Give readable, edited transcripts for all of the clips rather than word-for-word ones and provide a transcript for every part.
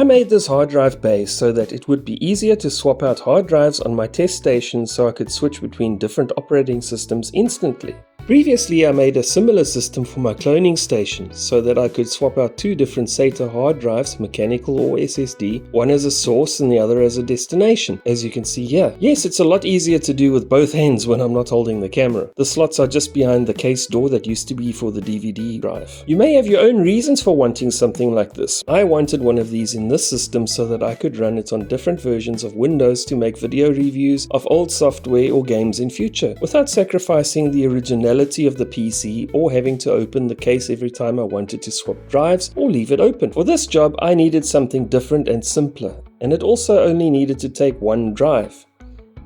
I made this hard drive base so that it would be easier to swap out hard drives on my test station so I could switch between different operating systems instantly. Previously I made a similar system for my cloning station so that I could swap out two different SATA hard drives, mechanical or SSD, one as a source and the other as a destination, as you can see here. Yes, it's a lot easier to do with both hands when I'm not holding the camera. The slots are just behind the case door that used to be for the DVD drive. You may have your own reasons for wanting something like this. I wanted one of these in this system so that I could run it on different versions of Windows to make video reviews of old software or games in future, without sacrificing the originality of the PC or having to open the case every time I wanted to swap drives or leave it open. For this job I needed something different and simpler, and it also only needed to take one drive.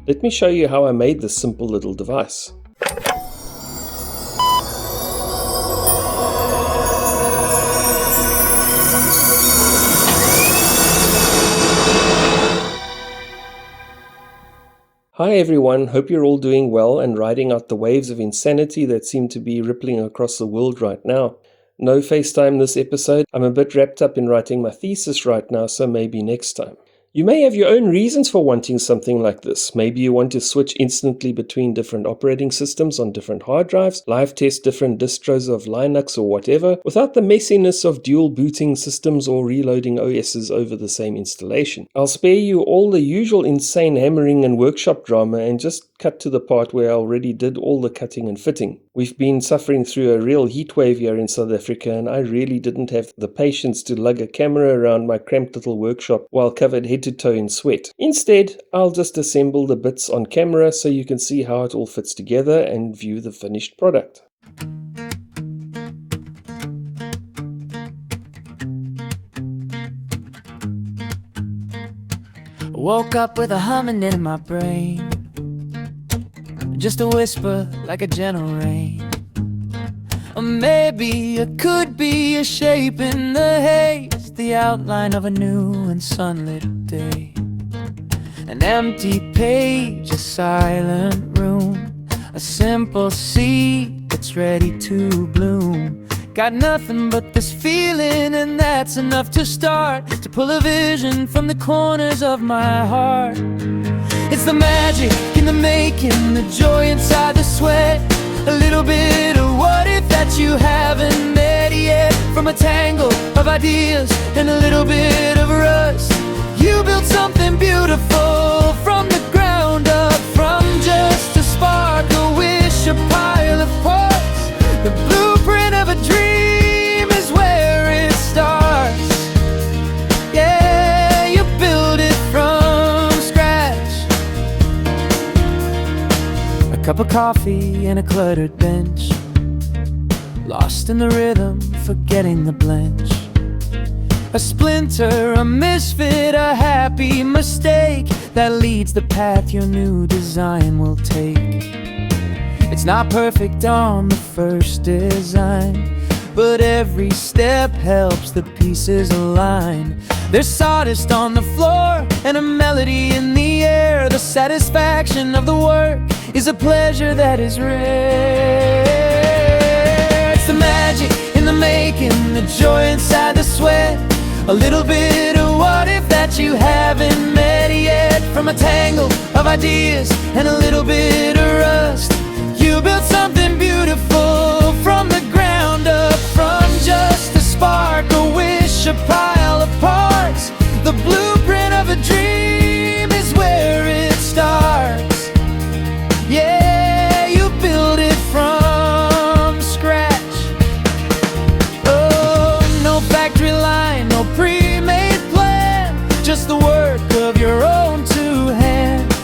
Let me show you how I made this simple little device. Hi everyone, hope you're all doing well and riding out the waves of insanity that seem to be rippling across the world right now. No FaceTime this episode. I'm a bit wrapped up in writing my thesis right now, so maybe next time. You may have your own reasons for wanting something like this. Maybe you want to switch instantly between different operating systems on different hard drives, live test different distros of Linux or whatever, without the messiness of dual booting systems or reloading OSs over the same installation. I'll spare you all the usual insane hammering and workshop drama and just cut to the part where I already did all the cutting and fitting. We've been suffering through a real heat wave here in South Africa, and I really didn't have the patience to lug a camera around my cramped little workshop while covered head to toe in sweat. Instead, I'll just assemble the bits on camera so you can see how it all fits together and view the finished product. Woke up with a humming in my brain, just a whisper like a gentle rain. Or maybe it could be a shape in the haze, the outline of a new and sunlit day. An empty page, a silent room, a simple seed that's ready to bloom. Got nothing but this feeling, and that's enough to start to pull a vision from the corners of my heart. It's the magic in the making, the joy inside the sweat, a little bit of what if that you haven't met yet. From a tangle of ideas and a little bit of rust, you built something beautiful from the ground up. From just a spark, a wish, a pile of parts, the blueprint of a dream is where it starts. Yeah, you build it from scratch. A cup of coffee and a cluttered bench, lost in the rhythm, forgetting the blench. A splinter, a misfit, a happy mistake that leads the path your new design will take. It's not perfect on the first design, but every step helps the pieces align. There's sawdust on the floor and a melody in the air. The satisfaction of the work is a pleasure that is rare. It's the magic in the making, the joy inside the sweat, a little bit of what if that you haven't met yet. From a tangle of ideas and a little bit of rust, you built something beautiful from the ground up. From just a spark, a wish, a pile of parts, the blueprint of a dream is where it starts. Yeah, you build it from scratch. Oh, no factory line, no pre-made plan, just the work of your own two hands.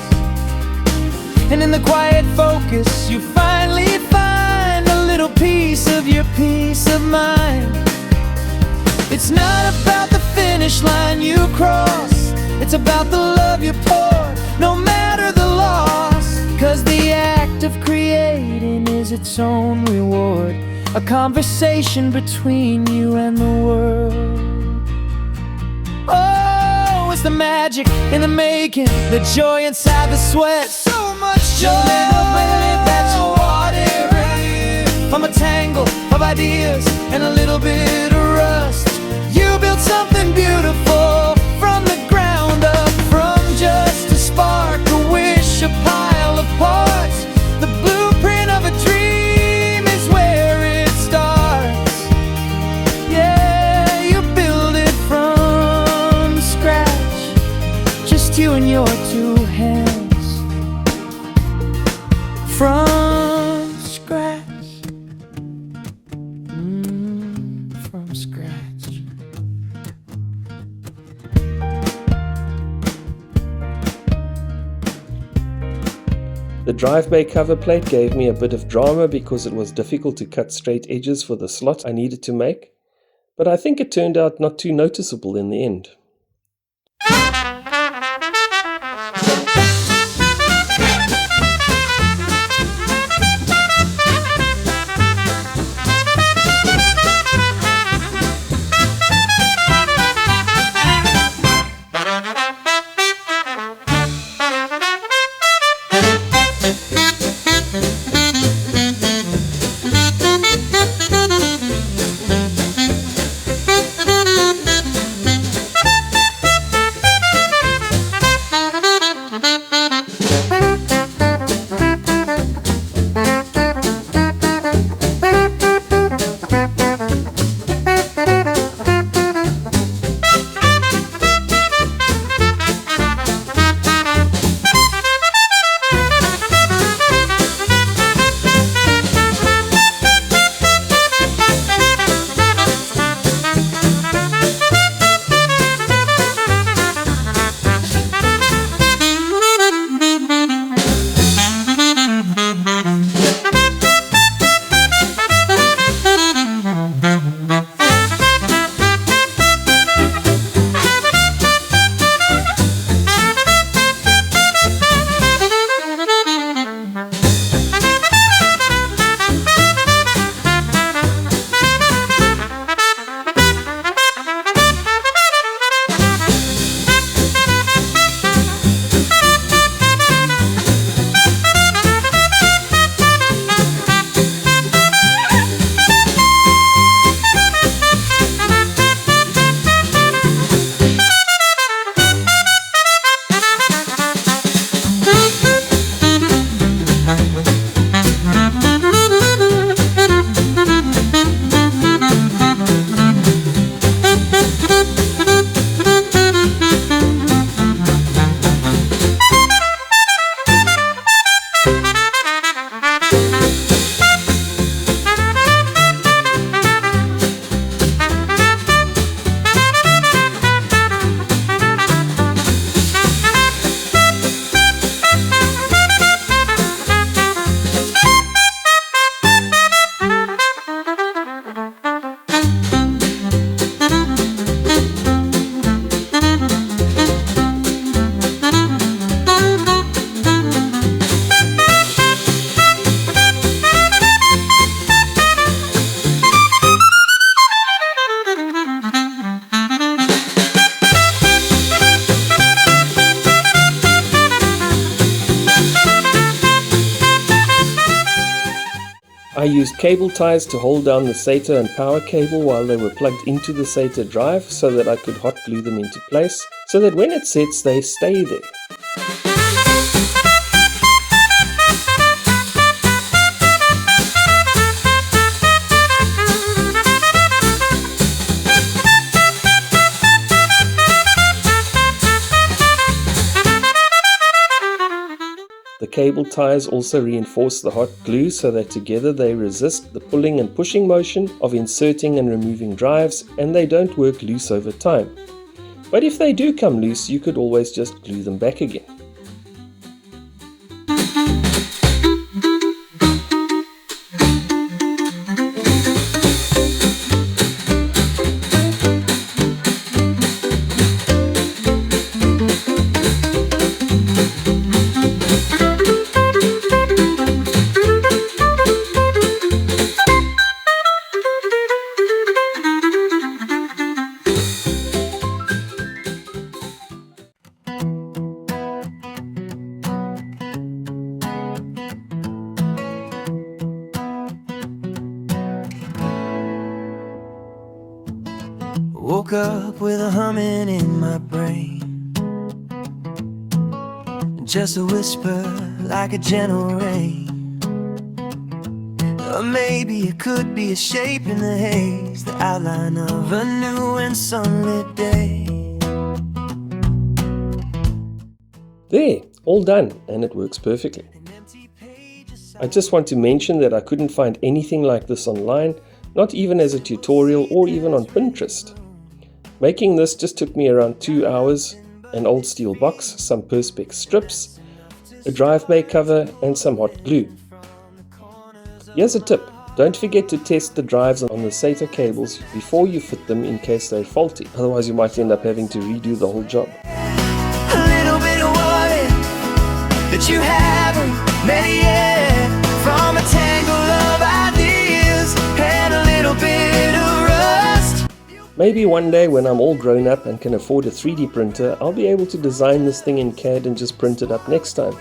And in the quiet focus, you finally find a little piece of your peace of mind. It's not about the finish line you cross, it's about the love you pour, no matter the loss. 'Cause the act of creating is its own reward, a conversation between you and the world. Oh, it's the magic in the making, the joy inside the sweat. So much joy, a little bit that you wanted. From a tangle of ideas and a little bit of rust, you built something beautiful from the ground up, from just a spark, a wish, a pile of parts. The blueprint of a dream is where it starts. Yeah, you build it from scratch, just you and your two hands. From scratch. From scratch. The drive bay cover plate gave me a bit of drama because it was difficult to cut straight edges for the slot I needed to make, but I think it turned out not too noticeable in the end. I used cable ties to hold down the SATA and power cable while they were plugged into the SATA drive so that I could hot glue them into place, so that when it sets they stay there. The cable ties also reinforce the hot glue so that together they resist the pulling and pushing motion of inserting and removing drives, and they don't work loose over time. But if they do come loose, you could always just glue them back again. woke up with a humming in my brain, just a whisper like a gentle rain. Or maybe it could be a shape in the haze, the outline of a new and sunlit day. There, all done, and it works perfectly. I just want to mention that I couldn't find anything like this online, not even as a tutorial or even on Pinterest. Making this just took me around 2 hours, an old steel box, some Perspex strips, a drive bay cover and some hot glue. Here's a tip, don't forget to test the drives on the SATA cables before you fit them in case they're faulty, otherwise you might end up having to redo the whole job. A little bit of what that you haven't met yet, from a tangle of ideas and a little bit of rust. Maybe one day when I'm all grown up and can afford a 3D printer, I'll be able to design this thing in CAD and just print it up next time.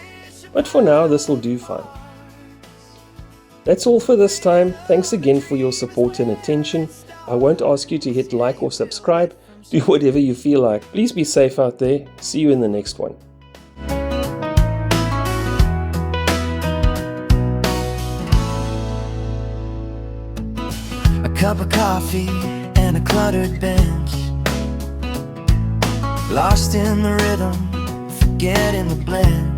But for now, this will do fine. That's all for this time. Thanks again for your support and attention. I won't ask you to hit like or subscribe. Do whatever you feel like. Please be safe out there. See you in the next one. A cup of coffee and a cluttered bench, lost in the rhythm, forgetting the blench.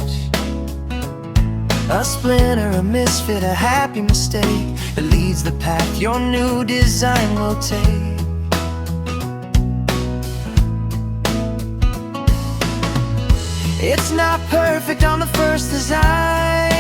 A splinter, a misfit, a happy mistake that leads the path your new design will take. It's not perfect on the first design,